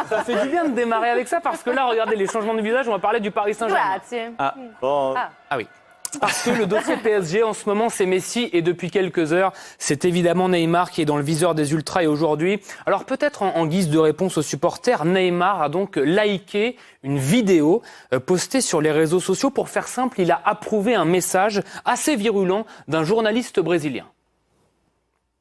Ça fait du bien de démarrer avec ça parce que là, regardez les changements de visage, on va parler du Paris Saint-Germain. Ah, bon. Ah oui. Parce que le dossier PSG en ce moment c'est Messi et depuis quelques heures c'est évidemment Neymar qui est dans le viseur des ultras et aujourd'hui, alors peut-être en guise de réponse aux supporters, Neymar a donc liké une vidéo postée sur les réseaux sociaux. Pour faire simple, il a approuvé un message assez virulent d'un journaliste brésilien.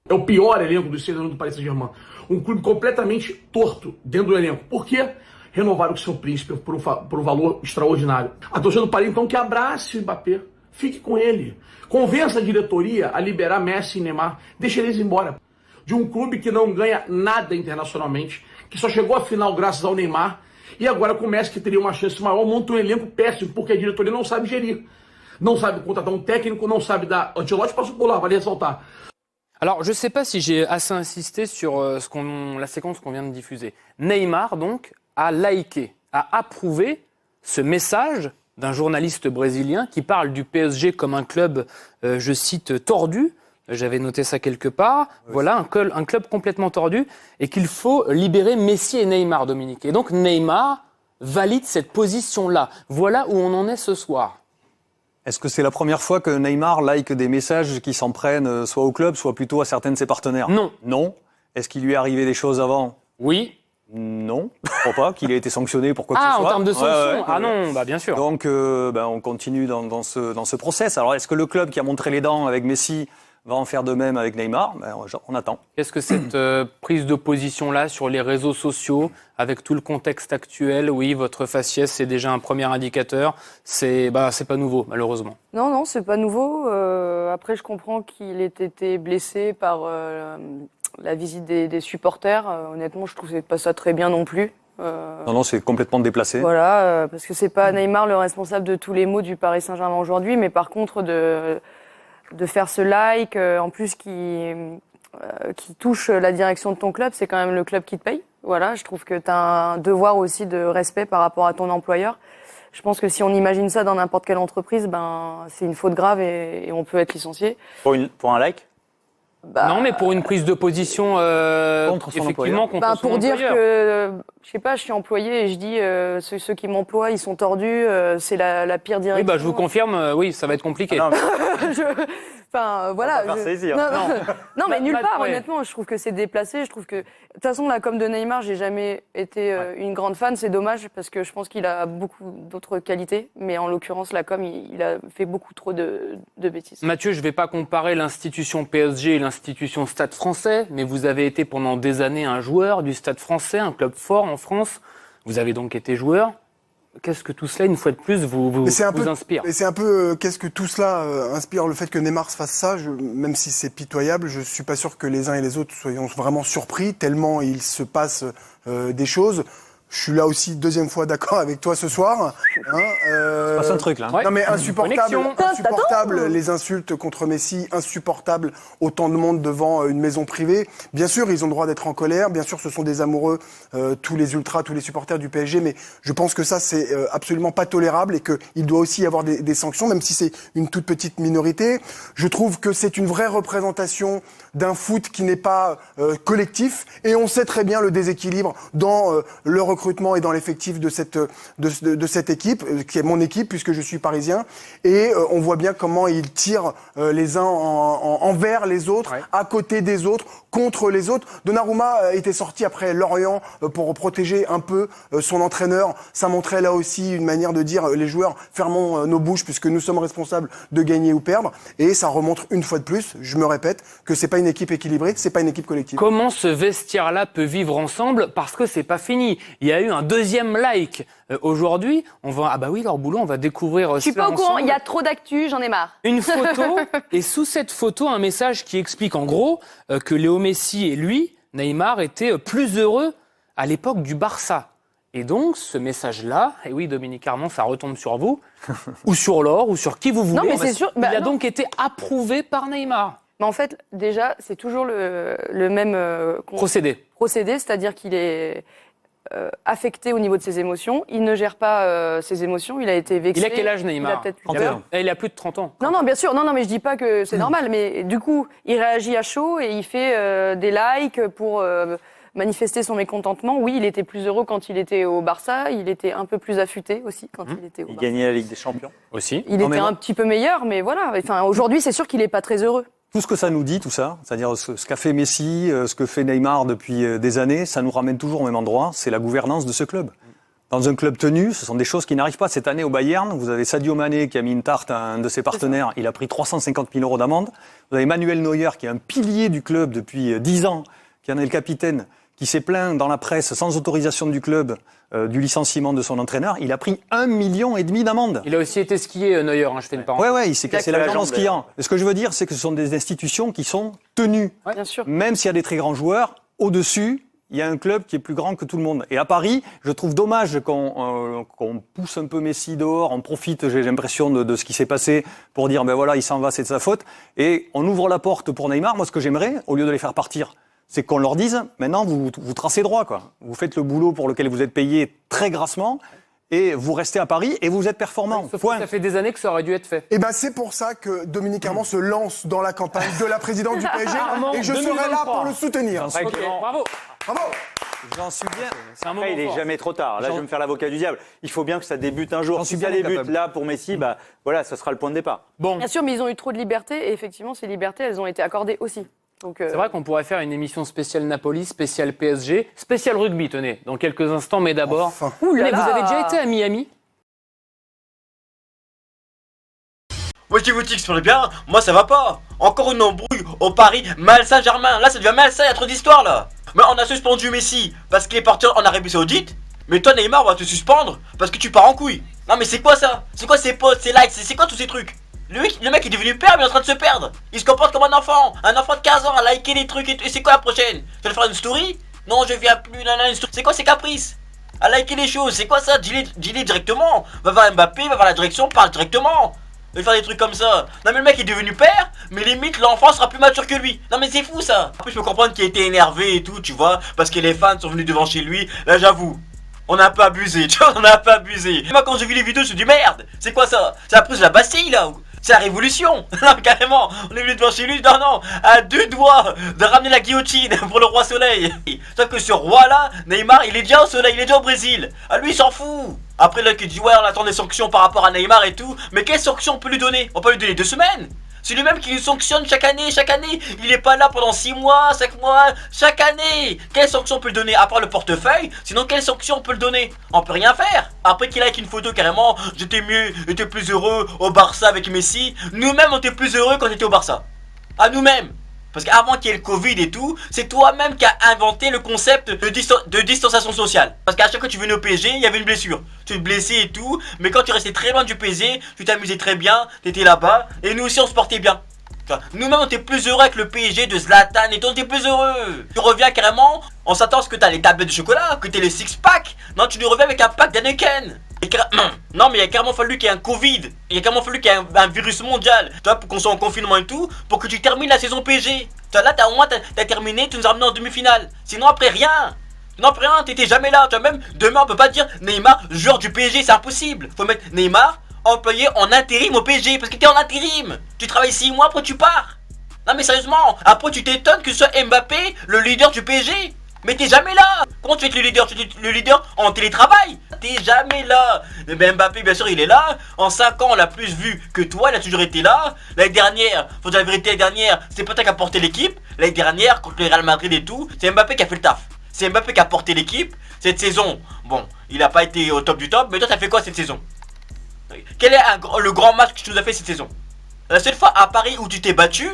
É o pior elenco do torcedor do Paris Saint-Germain. Clube completamente torto dentro do elenco. Por quê? Renovaram com o seu príncipe por um valor extraordinário. A torcida do Paris, então, que abrace o Mbappé. Fique com ele. Convença a diretoria a liberar Messi e Neymar. Deixe eles embora. De clube que não ganha nada internacionalmente, que só chegou à final graças ao Neymar, e agora com o Messi, que teria uma chance maior, monta elenco péssimo, porque a diretoria não sabe gerir. Não sabe contratar técnico, não sabe dar antilote, passou por lá, vale ressaltar. Alors, je ne sais pas si j'ai assez insisté sur la séquence qu'on vient de diffuser. Neymar, donc, a liké, a approuvé ce message d'un journaliste brésilien qui parle du PSG comme un club, je cite, tordu. J'avais noté ça quelque part. Oui. Voilà, un club complètement tordu et qu'il faut libérer Messi et Neymar, Dominique. Et donc Neymar valide cette position-là. Voilà où on en est ce soir. Est-ce que c'est la première fois que Neymar like des messages qui s'en prennent soit au club, soit plutôt à certains de ses partenaires? Non. Non. Est-ce qu'il lui est arrivé des choses avant? Oui. Non, je ne crois pas qu'il ait été sanctionné pour quoi que ce soit. Ah, en termes de sanctions? Ah non, bah bien sûr. Donc, on continue dans ce process. Alors, est-ce que le club qui a montré les dents avec Messi va en faire de même avec Neymar? On attend. Est-ce que cette prise de position-là sur les réseaux sociaux, avec tout le contexte actuel, oui, votre faciès, c'est déjà un premier indicateur. C'est pas nouveau, malheureusement. Non, c'est pas nouveau. Après, je comprends qu'il ait été blessé par la visite des supporters. Honnêtement, je trouvais pas ça très bien non plus. Non, c'est complètement déplacé. Voilà, parce que c'est pas Neymar le responsable de tous les maux du Paris Saint-Germain aujourd'hui, mais par contre de faire ce like, en plus qui touche la direction de ton club, c'est quand même le club qui te paye. Voilà, je trouve que tu as un devoir aussi de respect par rapport à ton employeur. Je pense que si on imagine ça dans n'importe quelle entreprise, c'est une faute grave et on peut être licencié. Pour un like? Non, mais pour une prise de position contre son effectivement contre son pour employeur. Dire que, je sais pas, je suis employé et je dis ceux qui m'emploient, ils sont tordus, c'est la pire direction. Oui, je vous confirme, oui, ça va être compliqué. Ah non, voilà. Non, mais nulle part, ouais. honnêtement, je trouve que c'est déplacé. Je trouve que, de toute façon, la com de Neymar, j'ai jamais été une grande fan. C'est dommage parce que je pense qu'il a beaucoup d'autres qualités. Mais en l'occurrence, la com, il a fait beaucoup trop de bêtises. Mathieu, je vais pas comparer l'institution PSG et l'institution Stade Français, mais vous avez été pendant des années un joueur du Stade Français, un club fort en France. Vous avez donc été joueur. Qu'est-ce que tout cela, une fois de plus, vous inspire? Et c'est un peu, qu'est-ce que tout cela inspire? Le fait que Neymar fasse ça, même si c'est pitoyable, je suis pas sûr que les uns et les autres soyons vraiment surpris, tellement il se passe des choses. Je suis là aussi deuxième fois d'accord avec toi ce soir. Se passe un truc là. Ouais. Non mais insupportable Connexion. les insultes contre Messi, insupportable autant de monde devant une maison privée. Bien sûr, ils ont le droit d'être en colère. Bien sûr, ce sont des amoureux, tous les ultras, tous les supporters du PSG. Mais je pense que ça, c'est absolument pas tolérable et qu'il doit aussi y avoir des sanctions, même si c'est une toute petite minorité. Je trouve que c'est une vraie représentation d'un foot qui n'est pas collectif. Et on sait très bien le déséquilibre dans le recrutement et dans l'effectif de cette équipe, qui est mon équipe puisque je suis parisien, et on voit bien comment ils tirent les uns envers les autres, ouais. À côté des autres, contre les autres. Donnarumma était sorti après Lorient pour protéger un peu son entraîneur. Ça montrait là aussi une manière de dire les joueurs, fermons nos bouches puisque nous sommes responsables de gagner ou perdre, et ça remontre une fois de plus, je me répète, que c'est pas une équipe équilibrée, c'est pas une équipe collective. Comment ce vestiaire-là peut vivre ensemble? Parce que c'est pas fini. Il y a eu un deuxième like. Aujourd'hui, on va... Ah bah oui, leur boulot, on va découvrir... Je suis pas au courant, il y a trop d'actu, j'en ai marre. Une photo, et sous cette photo, un message qui explique en gros que Léo Messi et lui, Neymar, étaient plus heureux à l'époque du Barça. Et donc, ce message-là, et oui, Dominique Armand, ça retombe sur vous, ou sur Laure, ou sur qui vous voulez. Non, mais c'est sûr... Il a donc été approuvé par Neymar. Mais en fait, déjà, c'est toujours le même... Procédé, c'est-à-dire qu'il est... affecté au niveau de ses émotions. Il ne gère pas ses émotions. Il a été vexé. Il a quel âge, Neymar? Il a peut-être eu 31. peur. Il a plus de 30 ans. Non, bien sûr. Non, mais je dis pas que c'est normal. Mais du coup, il réagit à chaud et il fait des likes pour manifester son mécontentement. Oui, il était plus heureux quand il était au Barça, il était un peu plus affûté aussi quand il était au Il Barça. gagnait la Ligue des Champions. Aussi. Il était un petit peu meilleur, mais voilà. Enfin, aujourd'hui, c'est sûr qu'il n'est pas très heureux. Tout ce que ça nous dit, tout ça, c'est-à-dire ce qu'a fait Messi, ce que fait Neymar depuis des années, ça nous ramène toujours au même endroit, c'est la gouvernance de ce club. Dans un club tenu, ce sont des choses qui n'arrivent pas. Cette année au Bayern, vous avez Sadio Mané qui a mis une tarte à un de ses partenaires, il a pris 350 000 € d'amende. Vous avez Manuel Neuer qui est un pilier du club depuis 10 ans, qui en est le capitaine, qui s'est plaint dans la presse sans autorisation du club du licenciement de son entraîneur. Il a pris 1,5 million d'amende. Il a aussi été skié, Neuer, je fais une parenthèse. Ouais, il s'est cassé la jambe en skiant. Et ce que je veux dire, c'est que ce sont des institutions qui sont tenues. Bien sûr. Même s'il y a des très grands joueurs, au-dessus, il y a un club qui est plus grand que tout le monde. Et à Paris, je trouve dommage qu'on pousse un peu Messi dehors, on profite, j'ai l'impression, de ce qui s'est passé pour dire, ben voilà, il s'en va, c'est de sa faute. Et on ouvre la porte pour Neymar. Moi, ce que j'aimerais, au lieu de les faire partir, c'est qu'on leur dise, maintenant, vous tracez droit, quoi. Vous faites le boulot pour lequel vous êtes payé très grassement, et vous restez à Paris, et vous êtes performant. Sauf que ça fait des années que ça aurait dû être fait. Et ben c'est pour ça que Dominique Armand se lance dans la campagne de la présidente du PSG et je serai là pour le soutenir. Ok, bravo. Bravo. J'en suis bien. C'est un moment Après, il n'est fort. jamais trop tard. Là, je vais me faire l'avocat du diable. Il faut bien que ça débute un jour. J'en Si suis ça bien débute capable. là pour Messi, bah voilà, ça sera le point de départ. Bon, Bien sûr, mais ils ont eu trop de liberté et effectivement, ces libertés, elles ont été accordées aussi. Donc, c'est vrai qu'on pourrait faire une émission spéciale Napoli, spéciale PSG, spéciale rugby, tenez, dans quelques instants, mais d'abord... Enfin. Ouh là Mais vous là. avez déjà été à Miami? Wesh vous sur le bien, moi ça va pas. Encore une embrouille au Paris, Mal Saint-Germain. Là ça devient malsain, y a trop d'histoires là. Mais on a suspendu Messi parce qu'il est parti en Arabie Saoudite. Mais toi Neymar on va te suspendre parce que tu pars en couille. Non mais c'est quoi ça? C'est quoi ces posts, ces likes, c'est quoi tous ces trucs? Le mec est devenu père mais il est en train de se perdre. Il se comporte comme un enfant de 15 ans à liker les trucs et tout. Et c'est quoi la prochaine? Tu vas faire une story? Non je viens plus, nanana, une story. C'est quoi ces caprices? À liker les choses, c'est quoi ça? Dis-les directement. Va voir Mbappé, va voir la direction, parle directement. De faire des trucs comme ça. Non mais le mec est devenu père, mais limite l'enfant sera plus mature que lui. Non mais c'est fou ça. En plus je peux comprendre qu'il était énervé et tout, tu vois, parce que les fans sont venus devant chez lui. Là j'avoue, on a un peu abusé, tu vois, on a un peu abusé. Moi quand j'ai vu les vidéos, je me suis dit merde, c'est quoi ça? C'est la prise de la Bastille là? C'est la révolution. Non carrément, on est venu devant chez lui, non, à 2 doigts de ramener la guillotine pour le roi soleil. Sauf que ce roi là, Neymar, il est déjà au soleil, il est déjà au Brésil. Ah lui il s'en fout. Après là qui dit ouais on attend des sanctions par rapport à Neymar et tout. Mais quelles sanctions on peut lui donner? On peut lui donner 2 semaines. C'est lui-même qui nous sanctionne chaque année. Il est pas là pendant 6 mois, 5 mois, chaque année. Quelles sanctions on peut le donner? À part le portefeuille, sinon quelles sanctions on peut le donner? On peut rien faire. Après qu'il like une photo carrément, j'étais plus heureux au Barça avec Messi. Nous-mêmes on était plus heureux quand on était au Barça. À nous-mêmes. Parce qu'avant qu'il y ait le Covid et tout, c'est toi-même qui as inventé le concept de distanciation sociale. Parce qu'à chaque fois que tu venais au PSG, il y avait une blessure. Tu te blessais et tout, mais quand tu restais très loin du PSG, tu t'amusais très bien, tu étais là-bas, et nous aussi on se portait bien. Nous-mêmes on était plus heureux avec le PSG de Zlatan et tout, on était plus heureux. Tu reviens carrément, on s'attend à ce que tu as les tablettes de chocolat, que tu aies les six-packs. Non, tu nous reviens avec un pack d'Heineken. Non mais il a carrément fallu qu'il y ait un Covid. Il a carrément fallu qu'il y ait un virus mondial, tu vois, pour qu'on soit en confinement et tout, pour que tu termines la saison PSG. Tu vois, là au moins t'as terminé, tu nous as ramené en demi-finale. Sinon après rien. Non après rien, t'étais jamais là. Tu vois, même demain on peut pas dire Neymar joueur du PSG, c'est impossible. Faut mettre Neymar employé en intérim au PSG, parce que t'es en intérim. Tu travailles 6 mois, après tu pars. Non mais sérieusement, après tu t'étonnes que ce soit Mbappé le leader du PSG. Mais t'es jamais là. Comment tu es le leader? Tu es le leader en télétravail. T'es jamais là. Mais Mbappé bien sûr il est là. En 5 ans on l'a plus vu que toi. Il a toujours été là. L'année dernière, faut dire la vérité, l'année dernière c'est pas toi qui a porté l'équipe. L'année dernière contre le Real Madrid et tout, c'est Mbappé qui a fait le taf. C'est Mbappé qui a porté l'équipe. Cette saison, bon, il a pas été au top du top. Mais toi t'as fait quoi cette saison? Quel est le grand match que tu nous as fait cette saison? La seule fois à Paris où tu t'es battu,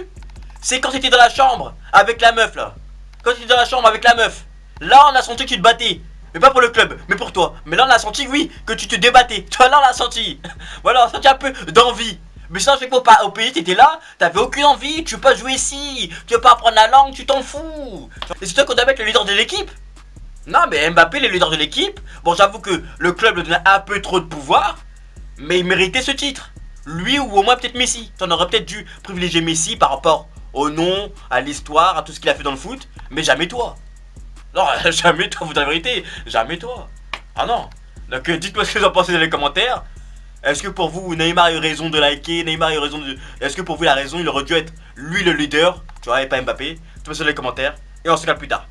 c'est quand tu étais dans la chambre avec la meuf là. Quand tu étais dans la chambre avec la meuf, là on a senti que tu te battais. Mais pas pour le club, mais pour toi. Mais là on a senti, oui, que tu te débattais. Toi là on a senti. Voilà, on a senti un peu d'envie. Mais sinon, je sais pas, au pays t'étais là, t'avais aucune envie, tu veux pas jouer ici, tu veux pas apprendre la langue, tu t'en fous. Et c'est toi qu'on doit mettre le leader de l'équipe. Non mais Mbappé, le leader de l'équipe, bon j'avoue que le club lui donnait un peu trop de pouvoir, mais il méritait ce titre. Lui ou au moins peut-être Messi. T'en aurais peut-être dû privilégier Messi par rapport au nom, à l'histoire, à tout ce qu'il a fait dans le foot, mais jamais toi. Non, jamais toi, vous dites la vérité, jamais toi. Ah non. Donc dites-moi ce que vous en pensez dans les commentaires. Est-ce que pour vous, Neymar a eu raison de liker, Neymar a eu raison de... Est-ce que pour vous, il a raison, il aurait dû être lui le leader, tu vois, et pas Mbappé? Dites-moi ça dans les commentaires, et on se regarde plus tard.